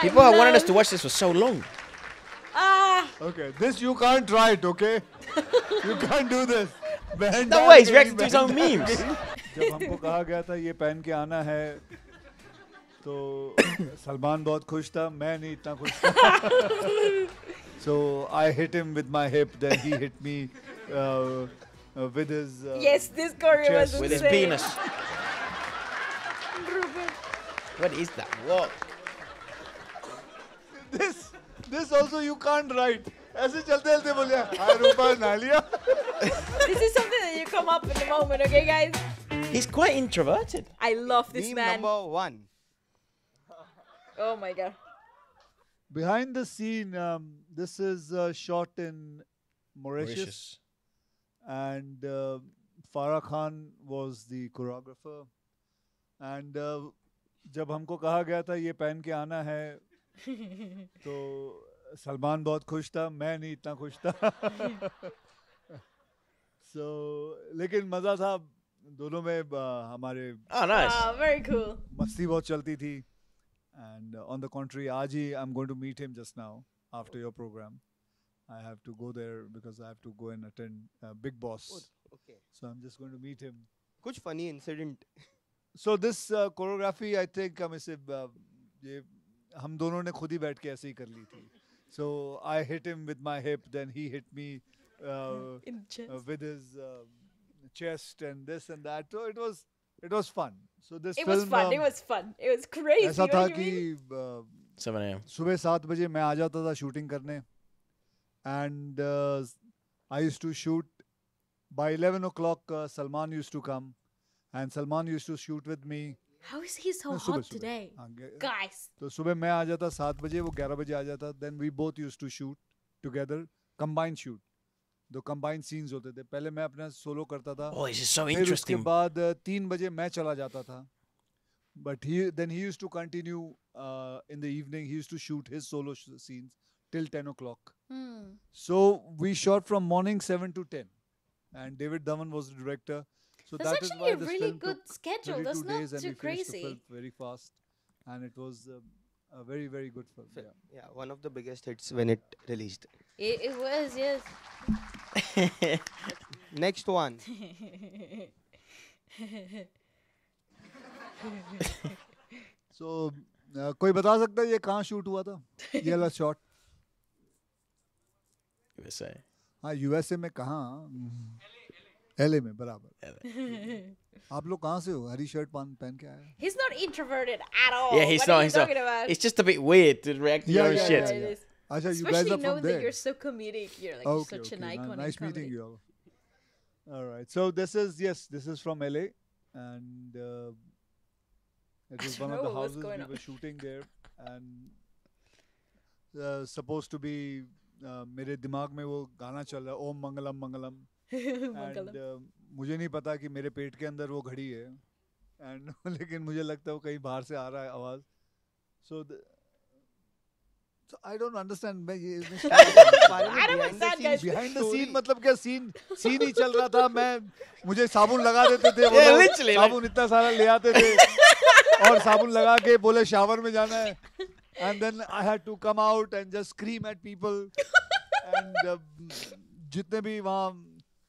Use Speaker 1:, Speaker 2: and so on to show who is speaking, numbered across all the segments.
Speaker 1: People have wanted us to watch this for so long.
Speaker 2: Okay, this you can't write, okay? You can't do this.
Speaker 1: No way, he's reacting to his own memes.
Speaker 2: जब हमको कहा गया था ये पहन के आना है तो सलमान बहुत खुश था मैं नहीं इतना खुश था so I hit him with my hip then he hit me with his
Speaker 3: Yes, this choreo was
Speaker 2: chest.
Speaker 1: With his
Speaker 3: insane.
Speaker 1: penis. What is that? What?
Speaker 2: this also you can't write ऐसे चलते चलते बोले हाय रूपा नालिया
Speaker 3: This is something that you come up in the moment, okay, guys?
Speaker 1: He's quite introverted.
Speaker 3: I love this
Speaker 4: Meme
Speaker 3: man.
Speaker 4: number 1.
Speaker 3: Oh my god.
Speaker 2: behind the scene this is shot in Mauritius. And Farah Khan was the choreographer and जब हमको कहा गया था ये पहन के आना है तो सलमान बहुत खुश था मैं नहीं इतना खुश था so लेकिन मज़ा था दोनों में हमारे
Speaker 1: Oh, nice.
Speaker 3: Very cool.
Speaker 2: मस्ती बहुत चलती थी and on the contrary आज ही I'm going to meet him just now after your program. I have to go there because I have to go and attend Big Boss.
Speaker 4: Okay.
Speaker 2: So I'm just going to meet him.
Speaker 4: कुछ funny incident.
Speaker 2: So this choreography I think हम इसे ये हम दोनों ने खुद ही बैठ के ऐसे ही कर ली थी. So I hit him with my hip, then he hit me
Speaker 3: In chest.
Speaker 2: with his chest and this and that. So it was fun. So this
Speaker 3: It
Speaker 2: film
Speaker 3: was fun. It was fun. It was crazy.
Speaker 2: ऐसा
Speaker 3: you
Speaker 2: था
Speaker 3: know what I
Speaker 2: कि
Speaker 3: mean?
Speaker 1: 7 a.m.
Speaker 2: सुबह 7 बजे मैं आ जाता था shooting करने and I used to shoot by 11 o'clock Salman used to come and Salman used to shoot with me.
Speaker 3: How is he so
Speaker 2: No,
Speaker 3: hot
Speaker 2: सुबह
Speaker 3: today?
Speaker 2: हाँ,
Speaker 3: Guys.
Speaker 2: तो सुबह मैं आ जाता 7 बजे वो 11 बजे आ जाता then we both used to shoot together combined shoot दो combined scenes होते थे पहले मैं अपना सोलो करता था
Speaker 1: Oh, this is so
Speaker 2: फिर उसके
Speaker 1: interesting.
Speaker 2: बाद 3 बजे मैं चला जाता था but he used to continue in the evening he used to shoot his solo scenes till 10 o'clock. So we shot from morning 7 to 10 and David Dhawan was the director. So
Speaker 3: That's
Speaker 2: that is
Speaker 3: actually
Speaker 2: why
Speaker 3: a
Speaker 2: this
Speaker 3: really
Speaker 2: film
Speaker 3: good
Speaker 2: took
Speaker 3: schedule.
Speaker 2: 32
Speaker 3: That's not
Speaker 2: days and
Speaker 3: too
Speaker 2: we finished the
Speaker 3: crazy.
Speaker 2: film very fast and it was a very very good film.
Speaker 4: Film.
Speaker 2: Yeah.
Speaker 4: Yeah, one of the biggest hits when it released.
Speaker 3: It was, yes.
Speaker 4: Next one.
Speaker 2: So कोई बता सकता है ये कहाँ shoot हुआ था ये वाला शॉट
Speaker 1: USA.
Speaker 2: हाँ यूएसए में कहाँ एलए में बराबर आप लोग कहाँ से हो हरी शर्ट पहन के आए
Speaker 3: He's not introverted at all.
Speaker 1: Yeah, he's
Speaker 3: what
Speaker 1: not.
Speaker 3: are you
Speaker 1: He's not.
Speaker 3: talking about?
Speaker 1: It's just a bit weird to react to your own
Speaker 2: Yeah,
Speaker 1: shit.
Speaker 3: Yeah, it is.
Speaker 2: अच्छा you guys
Speaker 3: Especially
Speaker 2: are from
Speaker 3: knowing that
Speaker 2: there
Speaker 3: you're so comedic. You're like
Speaker 2: okay,
Speaker 3: such an
Speaker 2: okay.
Speaker 3: icon.
Speaker 2: Nice
Speaker 3: in
Speaker 2: meeting
Speaker 3: comedy.
Speaker 2: you all. All right. So this is from LA, and it was
Speaker 3: I
Speaker 2: one
Speaker 3: don't
Speaker 2: of the
Speaker 3: know what's
Speaker 2: houses
Speaker 3: going
Speaker 2: we
Speaker 3: on.
Speaker 2: were shooting there, and supposed to be मेरे दिमाग में वो गाना चल रहा है ओम मंगलम मंगलम
Speaker 3: Mangalam.
Speaker 2: and मुझे नहीं पता कि मेरे पेट के अंदर वो घड़ी है and लेकिन मुझे लगता है वो कहीं बाहर से आ रहा है आवाज so so I don't understand मैं ये
Speaker 3: I don't understand, guys.
Speaker 2: Behind the scene मतलब क्या सीन ही चल रहा था मैं मुझे साबुन लगा देते थे वो
Speaker 1: Yeah,
Speaker 2: लोग,
Speaker 1: literally, like-
Speaker 2: साबुन इतना सारा ले आते थे और साबुन लगा के बोले शावर में जाना है and then I had to come out and just scream at people and जितने भी वहाँ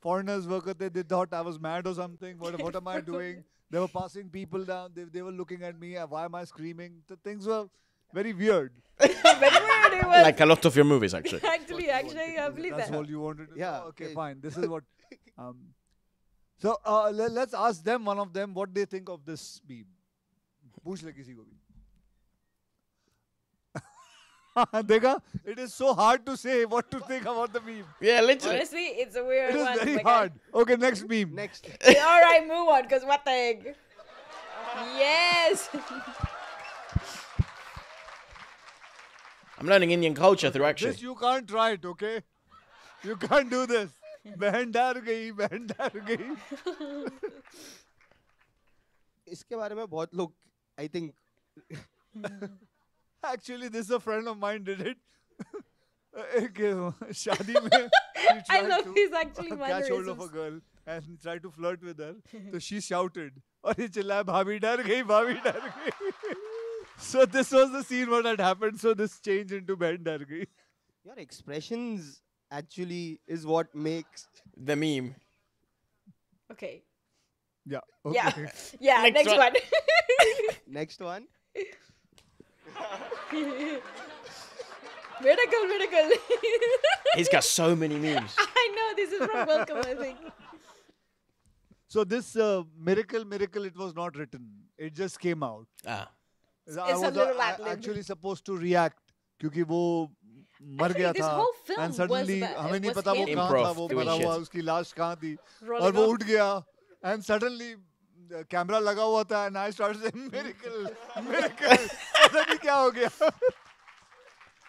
Speaker 2: foreigners work करते they thought I was mad or something what am I doing they were passing people down they were looking at me why am I screaming the things were very weird.
Speaker 3: Very weird it was.
Speaker 1: Like a lot of your movies, actually.
Speaker 3: actually, I believe
Speaker 2: That's
Speaker 3: that.
Speaker 2: all you wanted to
Speaker 4: Yeah,
Speaker 2: know? Okay,
Speaker 4: okay.
Speaker 2: fine. This is what. So let's ask them, one of them, what they think of this meme. पूछ ले किसी को भी. देखा? It is so hard to say what to think about the meme.
Speaker 1: Yeah, literally.
Speaker 3: Honestly, it's a weird
Speaker 2: It is
Speaker 3: one.
Speaker 2: very
Speaker 3: my God.
Speaker 2: hard. Okay, next meme.
Speaker 4: Next.
Speaker 3: All right, move on, because what the heck? Yes.
Speaker 1: I'm learning Indian culture through action.
Speaker 2: This you can't write, okay? You can't do this. बहन डर गई.
Speaker 4: इसके बारे में बहुत लोग I think
Speaker 2: Actually, this a friend of mine did it. एक शादी में he
Speaker 3: I
Speaker 2: tried
Speaker 3: love
Speaker 2: to
Speaker 3: his actually
Speaker 2: catch hold of a
Speaker 3: mannerisms.
Speaker 2: girl and tried to flirt with her. So she shouted और ये चिल्लाया भाभी डर गई. So this was the scene what had happened. So this changed into Ben Dargi.
Speaker 4: Your expressions actually is what makes.
Speaker 1: The meme.
Speaker 3: Okay.
Speaker 2: Yeah.
Speaker 3: Yeah.
Speaker 2: Okay.
Speaker 3: Yeah.
Speaker 1: Next
Speaker 3: Next
Speaker 1: one.
Speaker 3: one.
Speaker 4: Next one.
Speaker 3: Miracle.
Speaker 1: He's got so many memes.
Speaker 3: I know this is from Welcome, I think.
Speaker 2: So this miracle, it was not written. It just came out.
Speaker 1: Ah.
Speaker 2: I
Speaker 3: a
Speaker 2: was
Speaker 3: little ad lib.
Speaker 2: actually supposed to react क्योंकि वो मर
Speaker 3: Actually,
Speaker 2: गया
Speaker 3: this
Speaker 2: था.
Speaker 3: whole film
Speaker 2: And suddenly
Speaker 3: was
Speaker 2: हमें नहीं
Speaker 3: was
Speaker 2: पता वो
Speaker 3: him
Speaker 2: कहाँ
Speaker 1: Improv,
Speaker 2: था, वो
Speaker 1: doing
Speaker 2: मरा हुआ,
Speaker 1: shit.
Speaker 2: उसकी लाश कहाँ थी.
Speaker 3: Rolling
Speaker 2: और वो
Speaker 3: off.
Speaker 2: उठ गया. And suddenly कैमरा लगा हुआ था and I started saying miracle. पता नहीं क्या हो गया.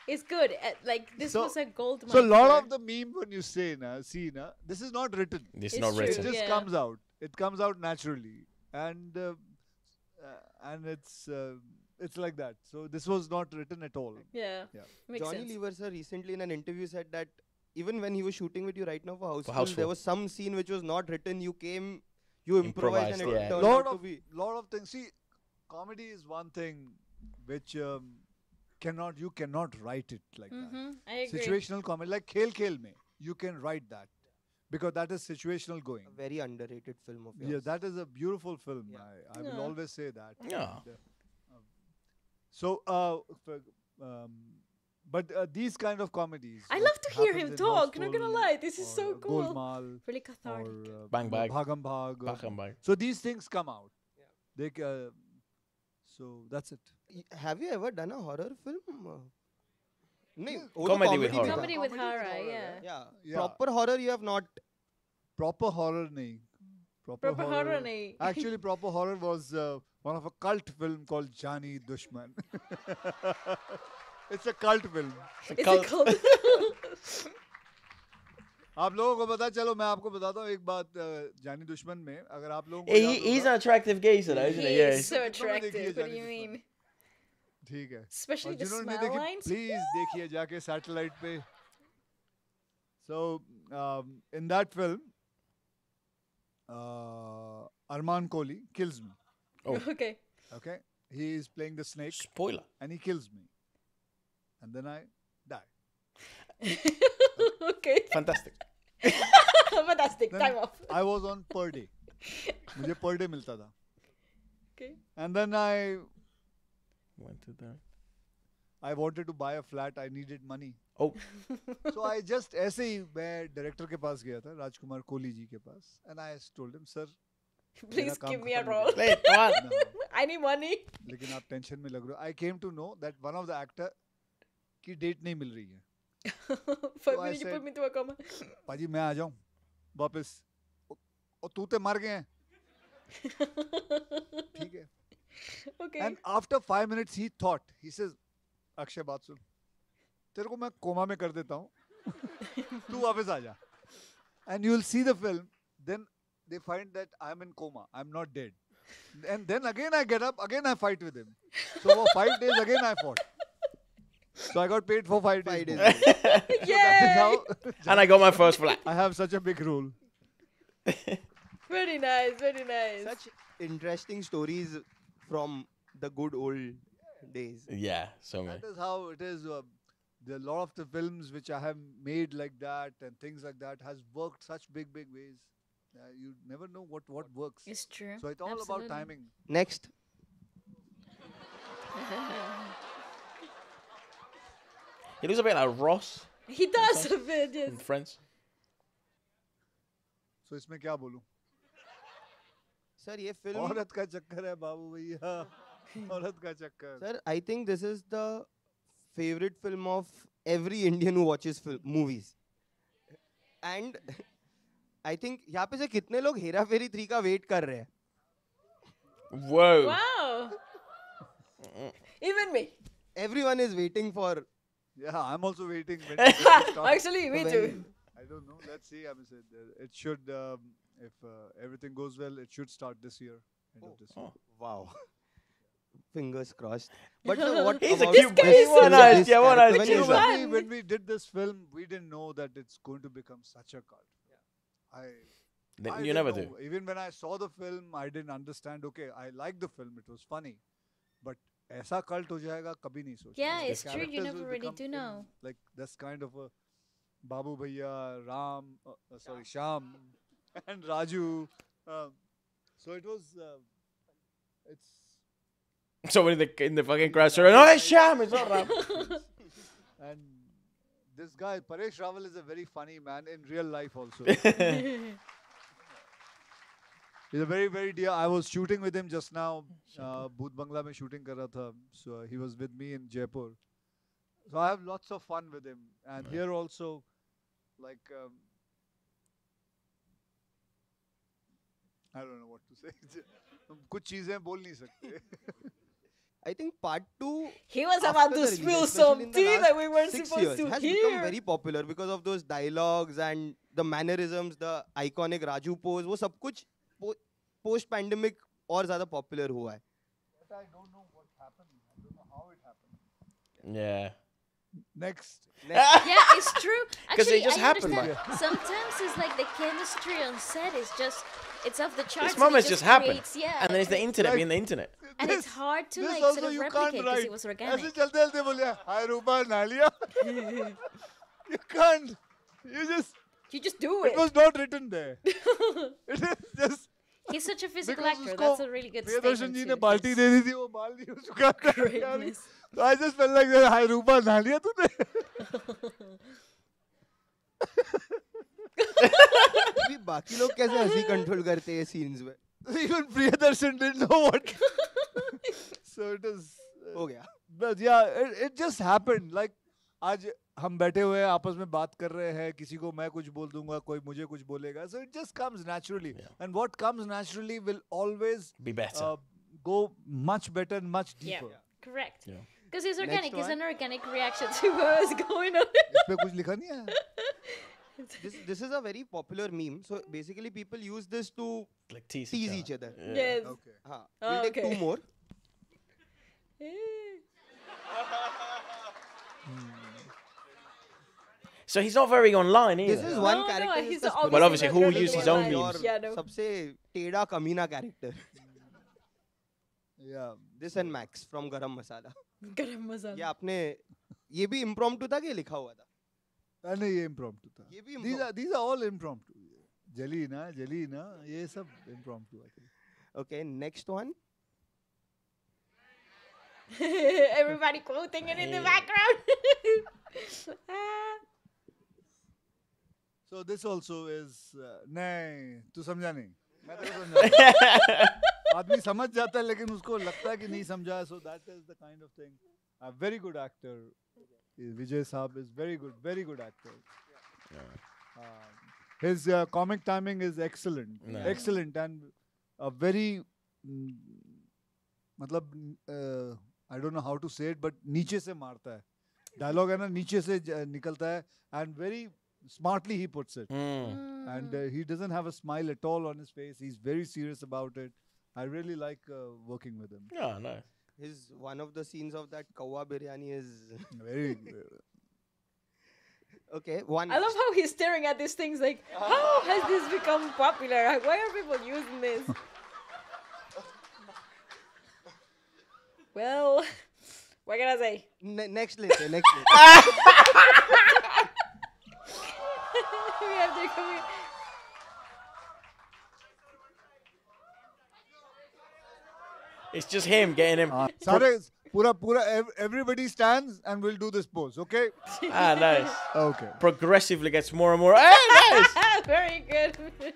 Speaker 3: It's good. Like this
Speaker 2: So-
Speaker 3: was a gold mine.
Speaker 2: So a lot
Speaker 3: for-
Speaker 2: of the meme when you say this is not written.
Speaker 1: This is
Speaker 3: It's
Speaker 1: not
Speaker 3: true.
Speaker 2: It
Speaker 1: written.
Speaker 2: just
Speaker 3: Yeah.
Speaker 2: comes out. It comes out naturally, and it's like that. So this was not written at all.
Speaker 3: Yeah.
Speaker 2: Yeah.
Speaker 3: Makes
Speaker 4: Johnny
Speaker 3: sense.
Speaker 4: Lever sir recently in an interview said that even when he was shooting with you right now for Houseful,
Speaker 1: Houseful.
Speaker 4: there was some scene which was not written. You came, you improvised, and
Speaker 1: Improvised,
Speaker 4: it
Speaker 1: yeah.
Speaker 4: turned
Speaker 2: Lot
Speaker 4: out to
Speaker 2: of
Speaker 4: be.
Speaker 2: things. See, comedy is one thing which you cannot write it like
Speaker 3: Mm-hmm. I
Speaker 2: that.
Speaker 3: agree.
Speaker 2: Situational comedy like Khel mein, you can write that because that is situational going.
Speaker 4: A very underrated film of yours.
Speaker 2: Yeah, that is a beautiful film.
Speaker 4: Yeah.
Speaker 2: I will
Speaker 3: Yeah.
Speaker 2: always say that.
Speaker 1: Yeah.
Speaker 2: And, but these kind of comedies.
Speaker 3: I
Speaker 2: what
Speaker 3: love to hear
Speaker 2: happens
Speaker 3: him
Speaker 2: in
Speaker 3: talk. Not gonna
Speaker 2: Houseful
Speaker 3: lie, this is
Speaker 2: or,
Speaker 3: so cool.
Speaker 2: Golmaal
Speaker 3: Really
Speaker 2: or
Speaker 3: cathartic.
Speaker 1: Bang Bang.
Speaker 2: Bhagam Bhag.
Speaker 1: Back and back.
Speaker 2: So these things come out. They so that's it.
Speaker 4: Have you ever done a horror film? No,
Speaker 1: Comedy with horror.
Speaker 3: Comedy with horror,
Speaker 2: horror,
Speaker 3: yeah.
Speaker 4: Yeah.
Speaker 2: Yeah.
Speaker 4: Proper horror you have not.
Speaker 2: Proper horror nahi.
Speaker 3: Proper horror nahi.
Speaker 2: Actually, proper horror was one of a cult film called Jani Dushman. It's a cult film.
Speaker 3: Is it called?
Speaker 2: आप लोगों को पता चलो मैं आपको बताता हूँ एक बात जानी दुश्मन में अगर आप लोगों को
Speaker 1: He,
Speaker 2: याद
Speaker 1: he's
Speaker 2: होगा-
Speaker 1: an attractive geezer, though, isn't he?
Speaker 3: He
Speaker 1: Yeah.
Speaker 3: is so
Speaker 2: कितनों ने देखी है
Speaker 3: attractive. What do
Speaker 2: जानी
Speaker 3: you
Speaker 2: दुश्मन?
Speaker 3: mean?
Speaker 2: ठीक है
Speaker 3: Especially
Speaker 2: और
Speaker 3: the
Speaker 2: जिन्होंने नहीं
Speaker 3: smile
Speaker 2: देखी
Speaker 3: lines.
Speaker 2: प्लीज देखिए जाके सैटेलाइट पे so in that film Arman Kohli kills me
Speaker 1: Oh.
Speaker 3: Okay.
Speaker 2: okay he is playing the snake
Speaker 1: Spoiler.
Speaker 2: and he kills me and then I die
Speaker 3: Okay.
Speaker 1: Fantastic.
Speaker 3: Fantastic.
Speaker 2: Then
Speaker 3: Time off.
Speaker 2: I was on per day मुझे per day मिलता था
Speaker 3: Okay.
Speaker 2: and then I
Speaker 1: Went to the.
Speaker 2: wanted to buy a flat I needed money
Speaker 1: Oh.
Speaker 2: so I just ऐसे ही मैं director के पास गया था राजकुमार कोहली जी के पास and I told him sir
Speaker 3: Please
Speaker 2: काम
Speaker 3: give me a
Speaker 2: खत्म हो
Speaker 3: role.
Speaker 1: Play it. Come on.
Speaker 2: गया."
Speaker 3: I need money.
Speaker 2: लेकिन आप टेंशन में लग रहे हो I came to know that one of the actor की डेट नहीं मिल रही है
Speaker 3: 5
Speaker 2: I
Speaker 3: minutes you
Speaker 2: said-
Speaker 3: put me into a coma.
Speaker 2: पाजी मैं आ जाऊं वापस और तू ते मर गए हैं ठीक है
Speaker 3: Okay.
Speaker 2: and after 5 minutes he thought he says Akshay बात सुन तेरे को मैं कोमा में कर देता हूँ तू वापस आ जा and you will see the film then they find that I'm in coma I'm not dead and then again I get up again I fight with him so for 5 days again I fought so I got paid for 5 days,
Speaker 4: 5 days.
Speaker 2: more. So that is how
Speaker 1: And I got my first flat.
Speaker 2: I have such a big role.
Speaker 3: Very nice. Very nice.
Speaker 4: Such interesting stories from the good old days.
Speaker 1: Yeah, so many.
Speaker 2: That is how it is. A lot of the films which I have made like that and things like that has worked such big ways. You never know what works.
Speaker 3: It's true.
Speaker 2: So it's all
Speaker 3: Absolutely.
Speaker 2: about timing.
Speaker 4: Next.
Speaker 1: He looks a bit like Ross
Speaker 3: He does a bit. Yes.
Speaker 1: from Friends.
Speaker 2: So इसमें क्या बोलूं?
Speaker 4: Sir, ये film.
Speaker 2: औरत का चक्कर है बाबू भैया. औरत का चक्कर.
Speaker 4: Sir, I think this is the favorite film of every Indian who watches movies. And I think यहाँ पे से कितने लोग हेरा फेरी 3 का वेट कर रहे हैं?
Speaker 1: Whoa.
Speaker 3: Wow. Even me.
Speaker 4: Everyone is waiting for.
Speaker 2: Yeah, I'm also waiting. When it starts.
Speaker 3: Actually, me too.
Speaker 4: when-
Speaker 2: I don't know. Let's see. I mean, it should, if everything goes well, it should start this year. End of this year.
Speaker 1: Oh.
Speaker 4: Wow. Fingers crossed. But sir, what
Speaker 1: He's a
Speaker 4: about
Speaker 1: cute
Speaker 3: guy
Speaker 1: boy.
Speaker 3: is
Speaker 1: One
Speaker 3: so
Speaker 1: eyes,
Speaker 4: this
Speaker 1: yeah, one eyes.
Speaker 4: character? When you
Speaker 1: cheese
Speaker 4: were-
Speaker 1: up.
Speaker 3: Fun.
Speaker 2: When we did this film, we didn't know that it's going to become such a cult. I
Speaker 1: Then
Speaker 2: I
Speaker 1: you
Speaker 2: didn't
Speaker 1: never
Speaker 2: know.
Speaker 1: do.
Speaker 2: Even when I saw the film, I didn't understand. Okay, I liked the film; it was funny, but ऐसा cult हो जाएगा कभी नहीं सोचा.
Speaker 3: Yeah,
Speaker 2: The
Speaker 3: it's true. You
Speaker 2: characters
Speaker 3: never
Speaker 2: will
Speaker 3: really
Speaker 2: become
Speaker 3: do know.
Speaker 2: like this kind of a Babu Bhaiya, Ram, sorry, Sham, and Raju. So it was. It's
Speaker 1: Someone in the fucking crowd saying, "Oh, it's Sham, it's not Ram."
Speaker 2: and this guy Paresh Rawal is a very funny man in real life also. He's a very very dear. I was shooting with him just now. Bhoot Bangla mein shooting kar raha tha. So he was with me in Jaipur. So I have lots of fun with him. And here also, like I don't know what to say. कुछ चीजें बोल नहीं सकते.
Speaker 4: I think part 2
Speaker 3: He was
Speaker 4: after
Speaker 3: about
Speaker 4: the
Speaker 3: to
Speaker 4: release,
Speaker 3: spill
Speaker 4: especially
Speaker 3: some
Speaker 4: in the
Speaker 3: tea
Speaker 4: last
Speaker 3: that we weren't
Speaker 4: 6
Speaker 3: supposed
Speaker 4: years,
Speaker 3: to
Speaker 4: has
Speaker 3: hear.
Speaker 4: become very popular because of those dialogues and the mannerisms, the iconic Raju pose. वो सब कुछ post pandemic और ज़्यादा popular हुआ है.
Speaker 2: But I don't know what happened. I don't know how it happened.
Speaker 1: Yeah.
Speaker 2: Next.
Speaker 3: Yeah, it's true.
Speaker 1: 'Cause it
Speaker 3: Actually,
Speaker 1: just
Speaker 3: I
Speaker 1: happened,
Speaker 3: understand. Sometimes it's like the chemistry on set is just, it's off the charts.
Speaker 1: This moment
Speaker 3: and it
Speaker 1: just happened.
Speaker 3: creates- Yeah.
Speaker 1: And then it's the internet
Speaker 2: Like-
Speaker 1: being the internet.
Speaker 3: And it's hard to
Speaker 2: this
Speaker 3: like
Speaker 2: also
Speaker 3: sort of
Speaker 2: you
Speaker 3: replicate
Speaker 2: can't
Speaker 3: because
Speaker 2: write.
Speaker 3: it was
Speaker 2: ऐसे
Speaker 3: organic.
Speaker 2: चलते चलते बोले हाय रूपा नालिया. You can't. You just.
Speaker 3: You just do
Speaker 2: It
Speaker 3: it.
Speaker 2: was not written there. It is just.
Speaker 3: He's such a physical
Speaker 2: Because
Speaker 3: actor.
Speaker 2: उसको
Speaker 3: That's a really good
Speaker 2: Priyadarshan
Speaker 3: statement.
Speaker 2: Ji
Speaker 3: too,
Speaker 2: ने बाल्टी
Speaker 3: because-
Speaker 2: दे दी थी वो बाल नहीं हो चुका था.
Speaker 3: Greatness.
Speaker 2: So I just felt like हाय रूपा नालिया तूने.
Speaker 4: अभी बाकी लोग कैसे हंसी कंट्रोल करते हैं सीन्स में?
Speaker 2: Even Priyadarshan didn't know what. So it is.
Speaker 4: हो गया.
Speaker 2: But yeah, it just happened. Like आज हम बैठे हुए हैं आपस में बात कर रहे हैं किसी को मैं कुछ बोल दूंगा कोई मुझे कुछ बोलेगा. So it just comes naturally. And what comes naturally will always
Speaker 1: Be better.
Speaker 2: go much better and much
Speaker 3: Yeah,
Speaker 2: deeper.
Speaker 3: correct.
Speaker 1: Yeah.
Speaker 3: Because it's organic. It's
Speaker 4: one.
Speaker 3: an organic reaction to what was going on.
Speaker 2: इस पे कुछ लिखा नहीं है.
Speaker 4: This is a very popular meme. So basically people use this to
Speaker 1: Like tease
Speaker 4: tease each other.
Speaker 3: Yes.
Speaker 2: Okay.
Speaker 4: हाँ.
Speaker 3: Oh,
Speaker 4: We'll take
Speaker 3: okay.
Speaker 4: 2 more.
Speaker 1: So he's not very online either.
Speaker 4: This is one
Speaker 3: No,
Speaker 4: character.
Speaker 3: he's
Speaker 4: is the
Speaker 3: obviously
Speaker 1: Well, obviously,
Speaker 3: not
Speaker 1: who
Speaker 3: really
Speaker 1: uses his
Speaker 3: online.
Speaker 1: own memes?
Speaker 3: Yeah, no.
Speaker 4: सबसे टेढ़ा कमीना character.
Speaker 2: Yeah.
Speaker 4: This and Max from Garam Masala.
Speaker 3: Garam masala.
Speaker 4: ये आपने ये भी impromptu था कि लिखा हुआ था?
Speaker 2: नहीं ये impromptu था.
Speaker 4: ये भी
Speaker 2: These are all impromptu. जली ना ये सब impromptu है.
Speaker 4: Okay, next one.
Speaker 3: Everybody quoting it in the background. Ah.
Speaker 2: So this also is नहीं तू समझा नहीं. मैं तेरे को समझा. आदमी समझ जाता है लेकिन उसको लगता है कि नहीं समझा. So that is the kind of thing. A very good actor. Vijay Saab is very good actor. His comic timing is excellent.
Speaker 1: Yeah.
Speaker 2: Excellent and a very मतलब I don't know how to say it but नीचे से मारता है. Dialogue है ना नीचे से निकलता है and very smartly he puts it. And he doesn't have a smile at all on his face. He's very serious about it. I really like working with him.
Speaker 1: Oh, no.
Speaker 4: His one of the scenes of that kawa biryani is
Speaker 2: Very.
Speaker 4: okay. One.
Speaker 3: I love how he's staring at these things like, how has this become popular? Why are people using this? Well, what can I say?
Speaker 4: Next later. Next later.
Speaker 3: We have to come in.
Speaker 1: It's just him getting him.
Speaker 2: सारे पूरा everybody stands and we'll do this pose, okay?
Speaker 1: Nice.
Speaker 2: Okay.
Speaker 1: Progressively gets more and more. Hey, nice.
Speaker 3: Very good.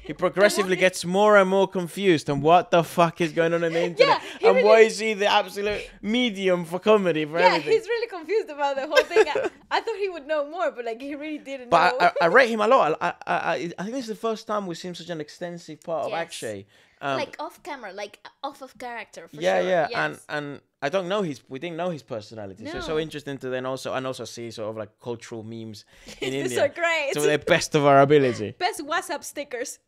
Speaker 1: He progressively gets more and more confused on what the fuck is going on in the internet.
Speaker 3: he
Speaker 1: And why
Speaker 3: really-
Speaker 1: is he the absolute medium for comedy for
Speaker 3: Yeah,
Speaker 1: everything?
Speaker 3: he's really confused about the whole thing. I thought he would know more, but like he really didn't
Speaker 1: But
Speaker 3: know.
Speaker 1: I rate him a lot. I think this is the first time we've seen such an extensive part of
Speaker 3: Yes.
Speaker 1: Akshay.
Speaker 3: Like off camera, like off of character for
Speaker 1: Yeah,
Speaker 3: sure.
Speaker 1: yeah,
Speaker 3: Yes.
Speaker 1: and I don't know we didn't know his personality, so it's so
Speaker 3: No.
Speaker 1: interesting to then also see sort of like cultural memes in
Speaker 3: These
Speaker 1: India
Speaker 3: are great.
Speaker 1: to the best of our ability.
Speaker 3: Best WhatsApp stickers.